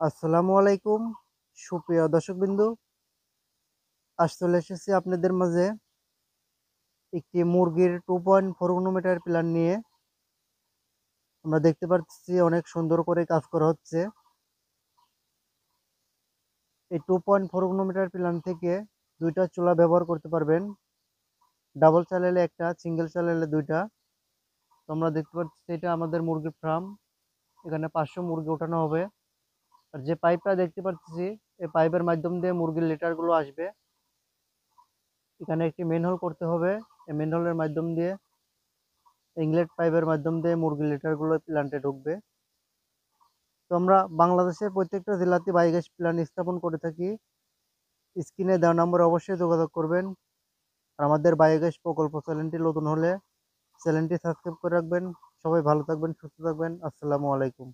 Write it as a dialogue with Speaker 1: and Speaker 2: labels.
Speaker 1: আসসালামু আলাইকুম সুপ্রিয় দর্শকবৃন্দ, আজ চলে এসেছি আপনাদের মাঝে একটি মুরগির 2.4 মিটার প্ল্যান নিয়ে। আমরা দেখতে পাচ্ছি অনেক সুন্দর করে কাজ করা হচ্ছে। এই 2.4 মিটার প্ল্যান থেকে দুইটা চুলা ব্যবহার করতে পারবেন, ডাবল চালালে একটা, সিঙ্গেল চালালে দুইটা। তো আমরা দেখতে পাচ্ছি এটা আমাদের মুরগির ফার্ম। এখানে 500 মুরগি ওঠানো হবে। আর যে পাইপটা দেখতে পাচ্ছি, এই পাইপের মাধ্যম দিয়ে মুরগির লিটারগুলো আসবে। এখানে একটি মেন হোল করতে হবে। এই মেন হোলের মাধ্যম দিয়ে ইনলেট পাইপের মাধ্যম দিয়ে মুরগির লিটারগুলো প্ল্যান্টে ঢুকবে। তো আমরা বাংলাদেশের প্রত্যেকটা জেলাতে বায়োগ্যাস প্ল্যান্ট স্থাপন করে থাকি। স্ক্রিনে দেওয়া নম্বরে অবশ্যই যোগাযোগ করবেন। আর আমাদের বায়োগ্যাস প্রকল্প চ্যানেলটি নতুন হলে চ্যানেলটি সাবস্ক্রাইব করে রাখবেন। সবাই ভালো থাকবেন, সুস্থ থাকবেন। আসসালামু আলাইকুম।